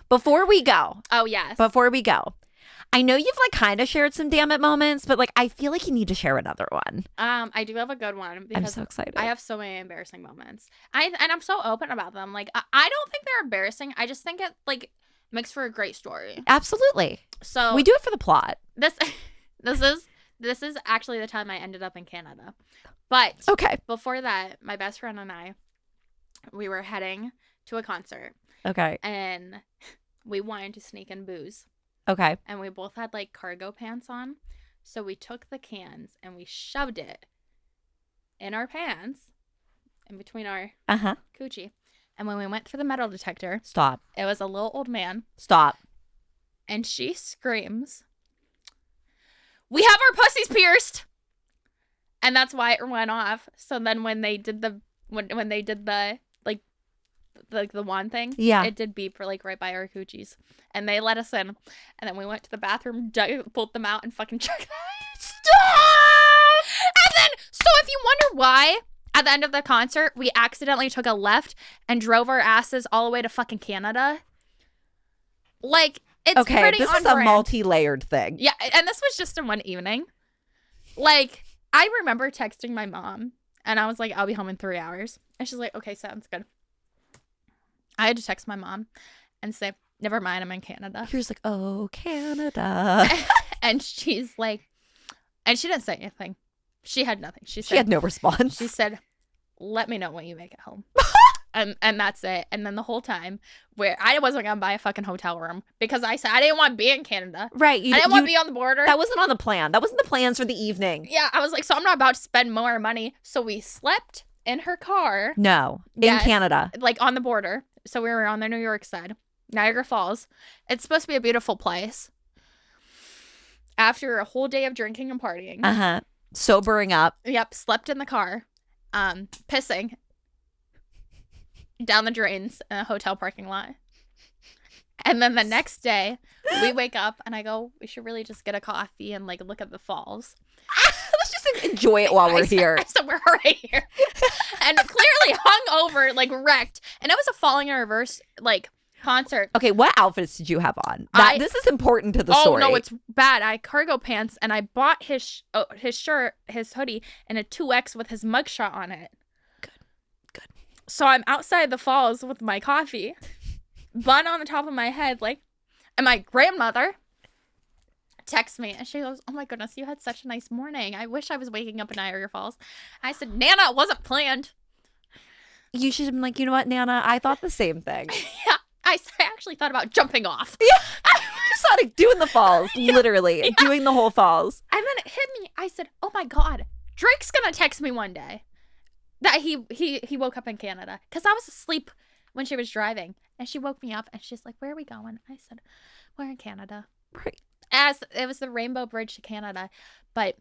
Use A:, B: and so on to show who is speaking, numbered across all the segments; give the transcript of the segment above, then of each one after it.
A: Before we go,
B: Oh, yes.
A: I know you've like kind of shared some Dammit moments, but like I feel like you need to share another one.
B: I do have a good one because
A: I'm so excited.
B: I have so many embarrassing moments. And I'm so open about them. Like I don't think they're embarrassing. I just think it like makes for a great story.
A: Absolutely.
B: So
A: We do it for the plot.
B: This is actually the time I ended up in Canada. But
A: Okay.
B: before that, my best friend and I, we were heading to a concert.
A: Okay.
B: And we wanted to sneak in booze.
A: Okay.
B: And we both had like cargo pants on. So we took the cans and we shoved it in our pants, in between our coochie. And when we went for the metal detector,
A: Stop.
B: it was a little old man.
A: Stop.
B: And she screams, "We have our pussies pierced!" And that's why it went off. So then when they did the the wand thing, it did beep for like right by our coochies. And they let us in. And then we went to the bathroom, pulled them out, and fucking checked them. Stop! And then, so if you wonder why, at the end of the concert, we accidentally took a left and drove our asses all the way to fucking Canada. Like, it's pretty
A: this
B: on
A: is a
B: brand.
A: multi-layered thing.
B: Yeah, and this was just in one evening. Like, I remember texting my mom, and I was like, I'll be home in 3 hours. And she's like, okay, sounds good. I had to text my mom and say, never mind, I'm in Canada.
A: You're just like, oh, Canada.
B: And she's like, and she didn't say anything. She had nothing. She
A: had no response.
B: She said, let me know when you make it home. And that's it. And then the whole time, where I wasn't going to buy a fucking hotel room because I said I didn't want to be in Canada.
A: Right.
B: I didn't want to be on the border.
A: That wasn't on the plan. That wasn't the plans for the evening.
B: Yeah. I was like, so I'm not about to spend more money. So we slept in her car.
A: No. In Canada.
B: Like on the border. So we were on the New York side. Niagara Falls. It's supposed to be a beautiful place. After a whole day of drinking and partying.
A: Sobering up.
B: Yep. Slept in the car. Pissing down the drains in a hotel parking lot. And then the next day, we wake up and I go, we should really just get a coffee and like look at the falls.
A: Let's just enjoy it while we're here.
B: So we're right here. And clearly hung over, like wrecked. And it was a Falling in Reverse like concert.
A: Okay, what outfits did you have on? This is important to the story.
B: Oh no, it's bad. I had cargo pants and I bought his shirt, his hoodie, and a 2X with his mugshot on it. Good. So I'm outside the falls with my coffee, bun on the top of my head, like, and my grandmother texts me and she goes, "Oh my goodness, you had such a nice morning. I wish I was waking up in Niagara Falls." I said, "Nana, it wasn't planned."
A: You should have been like, you know what, Nana? I thought the same thing.
B: Yeah. I actually thought about jumping off.
A: Yeah. Just started doing the falls, literally. Doing the whole falls.
B: And then it hit me. I said, oh my God, Drake's going to text me one day that he woke up in Canada. Because I was asleep when she was driving. And she woke me up and she's like, where are we going? I said, we're in Canada.
A: Right.
B: As it was the Rainbow Bridge to Canada. But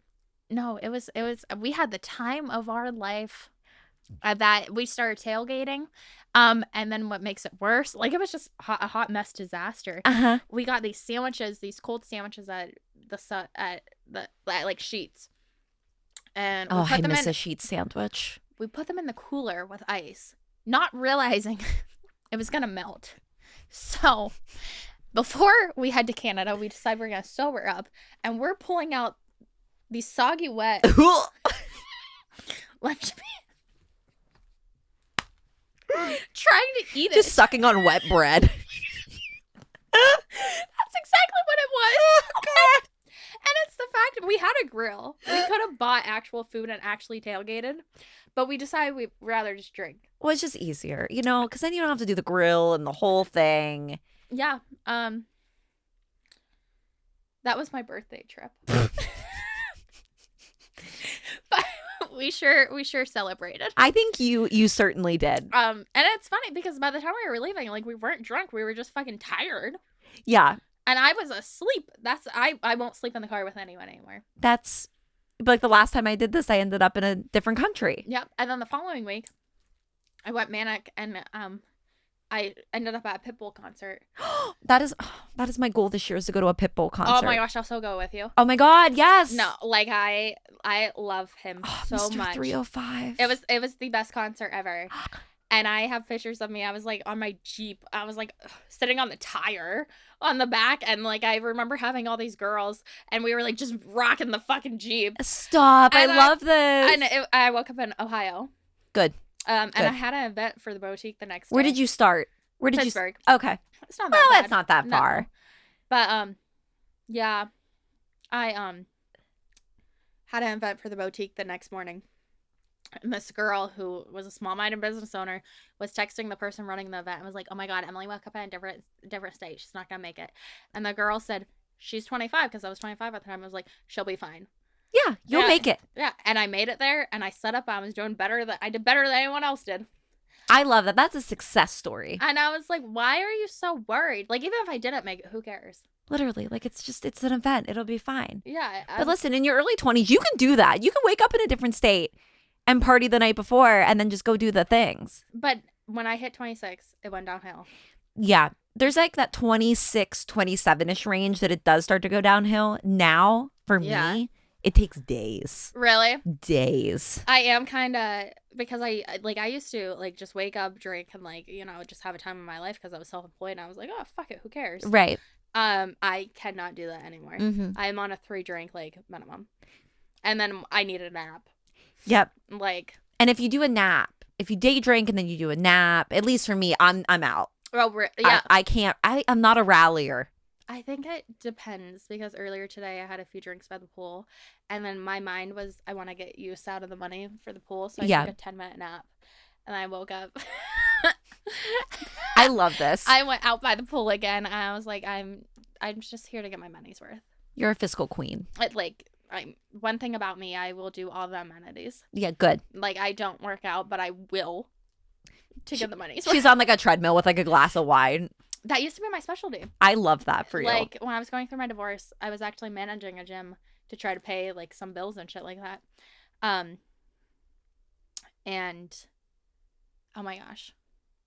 B: no, it was we had the time of our life. That we started tailgating, and then what makes it worse, like it was just a hot mess disaster. We got these sandwiches, these cold sandwiches at like Sheets, and we put
A: I
B: them
A: miss
B: in
A: a sheet sandwich.
B: We put them in the cooler with ice, not realizing it was gonna melt. So before we head to Canada, we decided we're gonna sober up, and we're pulling out these soggy wet lunch meat. Trying to eat it.
A: Just sucking on wet bread.
B: That's exactly what it was. Oh, and it's the fact that we had a grill. We could have bought actual food and actually tailgated, but we decided we'd rather just drink.
A: Well, it's just easier, you know, because then you don't have to do the grill and the whole thing.
B: Yeah. That was my birthday trip. But we sure celebrated.
A: I think you certainly did.
B: And it's funny because by the time we were leaving, like we weren't drunk, we were just fucking tired.
A: Yeah.
B: And I was asleep. I won't sleep in the car with anyone anymore.
A: That's like the last time I did this, I ended up in a different country.
B: Yep. And then the following week, I went manic and I ended up at a Pitbull concert.
A: That is my goal this year, is to go to a Pitbull concert.
B: Oh my gosh, I'll so go with you.
A: Oh my God, yes.
B: No, like I love him so
A: Mr.
B: much.
A: 305.
B: It was the best concert ever. And I have pictures of me. I was like on my Jeep. I was like sitting on the tire on the back. And like I remember having all these girls and we were like just rocking the fucking Jeep.
A: Stop.
B: And
A: I love this.
B: And I woke up in Ohio.
A: Good.
B: And
A: Good.
B: I had an event for the boutique the next day.
A: Where did you start? Where did
B: Pittsburgh.
A: you? Okay.
B: It's not that bad.
A: It's not that far.
B: No. But yeah, I had an event for the boutique the next morning. And this girl who was a small-minded business owner was texting the person running the event and was like, "Oh my God, Emily woke up in a different state. She's not gonna make it." And the girl said, "She's 25," because I was 25 at the time. I was like, "She'll be fine."
A: Yeah, you'll make it.
B: Yeah, and I made it there, and I set up. I was doing I did better than anyone else did.
A: I love that. That's a success story.
B: And I was like, "Why are you so worried? Like, even if I didn't make it, who cares?"
A: Literally, like it's an event. It'll be fine.
B: Yeah.
A: But listen, in your early 20s, you can do that. You can wake up in a different state and party the night before and then just go do the things.
B: But when I hit 26, it went downhill.
A: Yeah. There's like that 26, 27-ish range that it does start to go downhill. Now, for me, it takes days.
B: Really?
A: Days.
B: I am kind of, because I used to like just wake up, drink, and like, just have a time in my life because I was self-employed and I was like, oh, fuck it, who cares?
A: Right.
B: I cannot do that anymore.
A: Mm-hmm.
B: I'm on a 3-drink like minimum. And then I need a nap.
A: Yep.
B: Like,
A: and if you do a nap, if you day drink and then you do a nap, at least for me, I'm out.
B: Well, yeah.
A: I can't. I'm not a rallier.
B: I think it depends because earlier today I had a few drinks by the pool and then my mind was I want to get use out of the money for the pool, so I took a 10-minute nap and I woke up.
A: I love this.
B: I went out by the pool again and I was like, I'm just here to get my money's worth.
A: You're a fiscal queen.
B: One thing about me, I will do all the amenities.
A: Yeah, good.
B: Like, I don't work out, but I will to get the money's worth.
A: She's on like a treadmill with like a glass of wine.
B: That used to be my specialty.
A: I love that for you.
B: Like, when I was going through my divorce, I was actually managing a gym to try to pay like some bills and shit like that. And oh my gosh.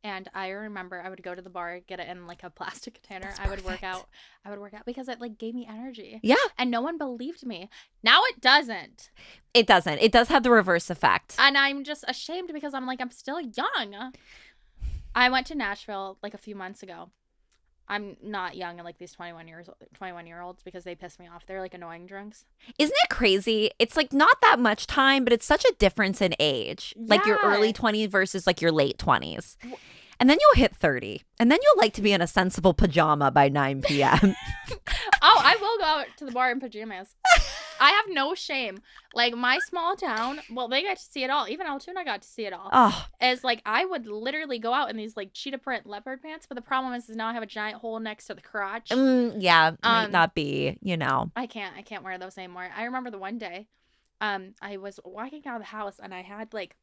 B: And I remember I would go to the bar, get it in like a plastic container.
A: That's
B: I would
A: perfect.
B: work out because it like gave me energy.
A: Yeah.
B: And no one believed me. Now it doesn't.
A: It doesn't. It does have the reverse effect.
B: And I'm just ashamed because I'm like, I'm still young. I went to Nashville like a few months ago. I'm not young and like these 21-year-olds because they piss me off. They're like annoying drunks.
A: Isn't it crazy? It's like not that much time, but it's such a difference in age. Like your early 20s versus like your late 20s. And then you'll hit 30. And then you'll like to be in a sensible pajama by 9 p.m.
B: Oh, I will go out to the bar in pajamas. I have no shame. Like, my small town, well, they got to see it all. Even Altoona got to see it all.
A: Oh.
B: Is like, I would literally go out in these like cheetah print leopard pants, but the problem is now I have a giant hole next to the crotch.
A: Yeah, might not be, I
B: can't wear those anymore. I remember the one day, I was walking out of the house and I had like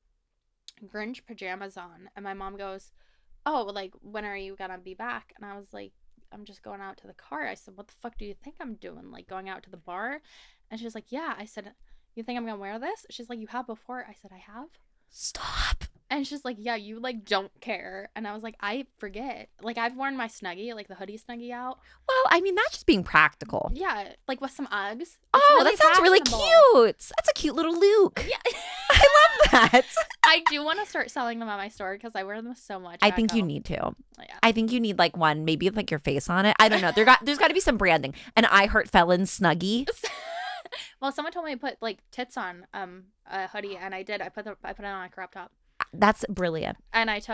B: Grinch pajamas on, and my mom goes, "Oh, like, when are you gonna be back?" And I was like, "I'm just going out to the car." I said, "What the fuck do you think I'm doing? Like, going out to the bar?" And she's like, "Yeah." I said, "You think I'm gonna wear this?" She's like, "You have before." I said, "I have."
A: Stop.
B: And she's like, "Yeah, you like don't care." And I was like, "I forget. Like, I've worn my Snuggie, like the hoodie Snuggie out."
A: Well, I mean, that's just being practical.
B: Yeah, like with some Uggs. It's
A: that sounds really cute. That's a cute little Luke.
B: Yeah.
A: I love that.
B: I do want to start selling them at my store because I wear them so much.
A: I think you need to.
B: Yeah.
A: I think you need like one, maybe with like your face on it. I don't know. There's got to be some branding. An I Heart Felons Snuggie.
B: Well, someone told me to put like tits on a hoodie, and I did. I put it on a crop top.
A: That's brilliant.
B: And it's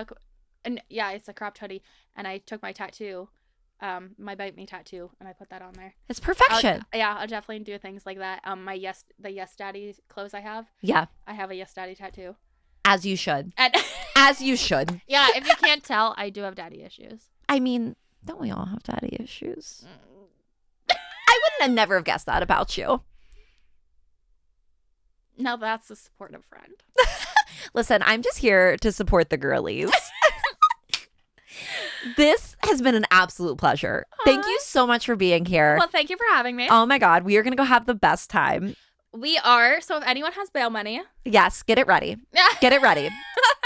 B: a cropped hoodie, and I took my tattoo, my Bite Me tattoo, and I put that on there.
A: It's perfection.
B: I'll definitely do things like that. The Yes Daddy clothes I have.
A: Yeah.
B: I have a Yes Daddy tattoo.
A: As you should.
B: And
A: As you should.
B: Yeah, if you can't tell, I do have daddy issues.
A: I mean, don't we all have daddy issues? I wouldn't never have guessed that about you.
B: Now that's a supportive friend.
A: Listen, I'm just here to support the girlies. This has been an absolute pleasure. Thank you so much for being here.
B: Well, thank you for having me.
A: Oh my God, we are going to go have the best time.
B: We are. So if anyone has bail money.
A: Yes, get it ready. Get it ready.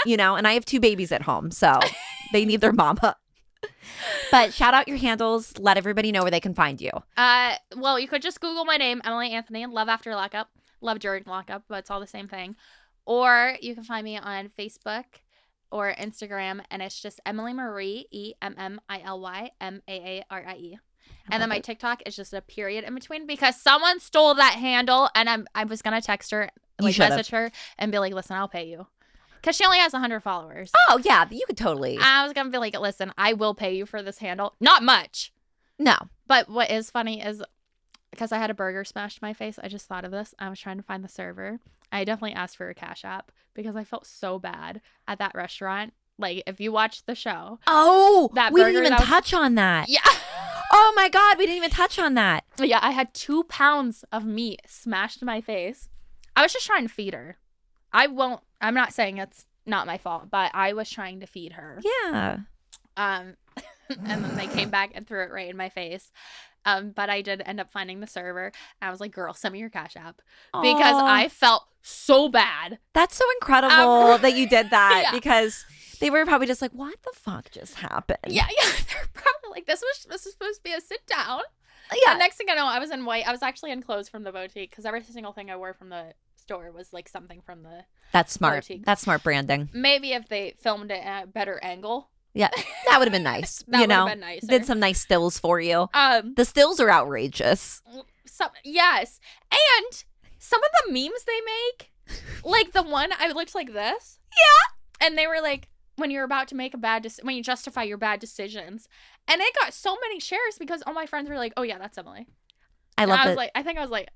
A: And I have 2 babies at home, so they need their mama. But shout out your handles. Let everybody know where they can find you.
B: Well, you could just Google my name, Emily Anthony, Love After Lockup, Love During Lockup, but it's all the same thing. Or you can find me on Facebook or Instagram, and it's just Emily Marie, EMMILYMAARIE. And then my TikTok is just a period in between because someone stole that handle, and I was gonna text her, like message her, and be like, "Listen, I'll pay you," because she only has 100 followers.
A: Oh yeah, you could totally.
B: I was gonna be like, "Listen, I will pay you for this handle. Not much,
A: no."
B: But what is funny is because I had a burger smashed in my face. I just thought of this. I was trying to find the server. I definitely asked for a Cash App because I felt so bad at that restaurant. Like, if you watched the show.
A: Oh, we didn't even touch on that.
B: Yeah.
A: Oh, my God. We didn't even touch on that.
B: Yeah, I had 2 pounds of meat smashed in my face. I was just trying to feed her. I'm not saying it's not my fault, but I was trying to feed her.
A: Yeah.
B: And then they came back and threw it right in my face. But I did end up finding the server. I was like, girl, send me your Cash App. Because I felt so bad.
A: That's so incredible that you did that because they were probably just like, what the fuck just happened?
B: Yeah. They're probably like, this was supposed to be a sit down.
A: Yeah.
B: And next thing I know, I was in white. I was actually in clothes from the boutique because every single thing I wore from the store was like something from the
A: That's smart.
B: boutique.
A: That's smart branding.
B: Maybe if they filmed it at a better angle.
A: Yeah, that would have been nice.
B: That would have been nicer.
A: Did some nice stills for you. The stills are outrageous.
B: Yes. And some of the memes they make, like the one I looked like this.
A: Yeah.
B: And they were like, when you're about to make when you justify your bad decisions. And it got so many shares because all my friends were like, oh yeah, that's Emily.
A: I love it.
B: I think I was like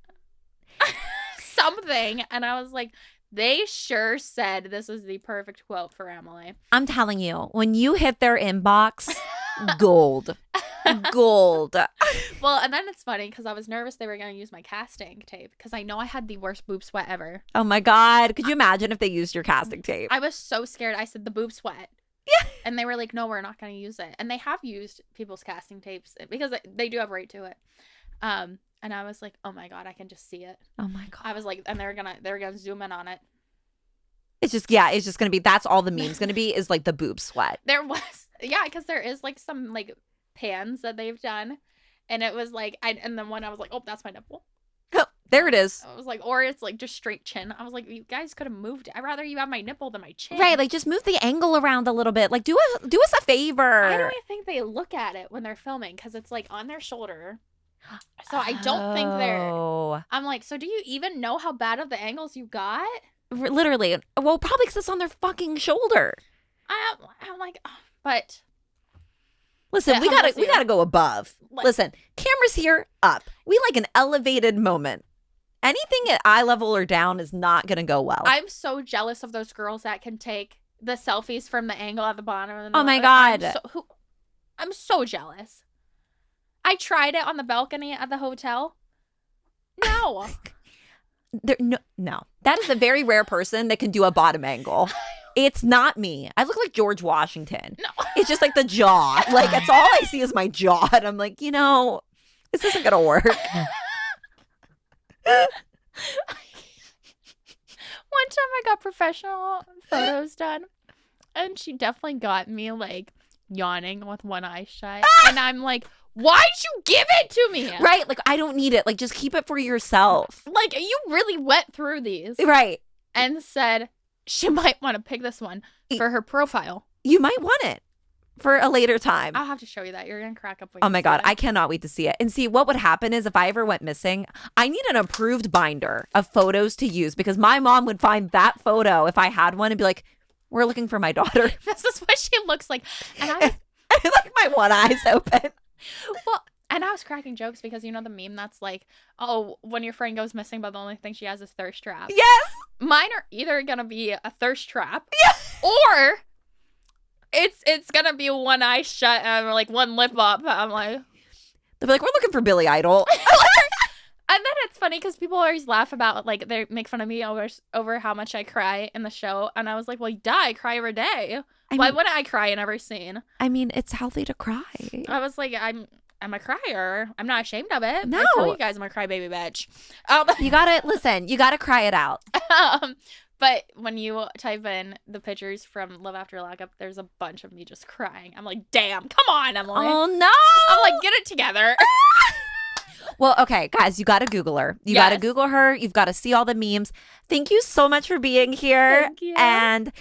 B: something. And I was like, they sure said this is the perfect quote for Emily.
A: I'm telling you, when you hit their inbox, gold. Gold.
B: Well, and then it's funny because I was nervous they were going to use my casting tape because I know I had the worst boob sweat ever.
A: Oh my God. Could you imagine if they used your casting tape?
B: I was so scared. I said the boob sweat.
A: Yeah.
B: And they were like, no, we're not going to use it. And they have used people's casting tapes because they do have right to it. And I was like, oh my God, I can just see it.
A: Oh my God.
B: I was like, and they're gonna zoom in on it.
A: It's just gonna be, that's all the meme's gonna be is like the boob sweat.
B: There was, because there is like some like pans that they've done. And it was like, and then one I was like, oh, that's my nipple.
A: Oh, there it is.
B: I was like, or it's like just straight chin. I was like, you guys could have moved it. I'd rather you have my nipple than my chin.
A: Right, like just move the angle around a little bit. Like do us a favor.
B: I don't think they look at it when they're filming because it's like on their shoulder. So I don't think I'm like, so do you even know how bad of the angles you got?
A: Literally. Well, probably because it's on their fucking shoulder.
B: I'm like, oh, but
A: listen, we gotta go above. Listen, cameras here, up. We like an elevated moment. Anything at eye level or down is not gonna go well.
B: I'm so jealous of those girls that can take the selfies from the angle at the bottom.
A: Oh my God.
B: I'm so jealous. I tried it on the balcony at the hotel. No.
A: No. That is a very rare person that can do a bottom angle. It's not me. I look like George Washington.
B: No.
A: It's just like the jaw. Like, that's all I see is my jaw. And I'm like, this isn't going to work. One
B: time I got professional photos done. And she definitely got me, like, yawning with one eye shut. And I'm like, why'd you give it to me?
A: Right. Like, I don't need it. Like, just keep it for yourself.
B: Like, you really went through these.
A: Right.
B: And said she might want to pick this one for her profile.
A: You might want it for a later time.
B: I'll have to show you that. You're going to crack up.
A: Oh my God. I cannot wait to see it. And see, what would happen is if I ever went missing, I need an approved binder of photos to use because my mom would find that photo if I had one and be like, we're looking for my daughter.
B: This is what she looks like. And I was
A: like my one eye's open.
B: Well, and I was cracking jokes because you know the meme that's like, oh, when your friend goes missing, but the only thing she has is thirst trap.
A: Yes.
B: Mine are either gonna be a thirst trap, or it's gonna be one eye shut and like one lip up. I'm like,
A: they'll be like, we're looking for Billy Idol.
B: And then it's funny because people always laugh about like they make fun of me over how much I cry in the show, and I was like, well, I cry every day. Why wouldn't I cry in every scene?
A: I mean, it's healthy to cry.
B: I was like, I'm a crier. I'm not ashamed of it.
A: No.
B: I tell you guys I'm a crybaby bitch.
A: You gotta cry it out.
B: But when you type in the pictures from Love After Lockup, there's a bunch of me just crying. I'm like, damn, come on, Emily.
A: Oh no.
B: I'm like, get it together.
A: Well, okay, guys, you got to Google her. You got to Google her. You've got to see all the memes. Thank you so much for being here.
B: Thank you.
A: And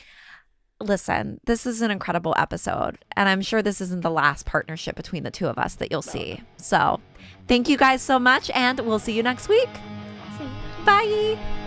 A: listen, this is an incredible episode, and I'm sure this isn't the last partnership between the two of us that you'll see. So thank you guys so much, and we'll see you next week.
B: See you.
A: Bye.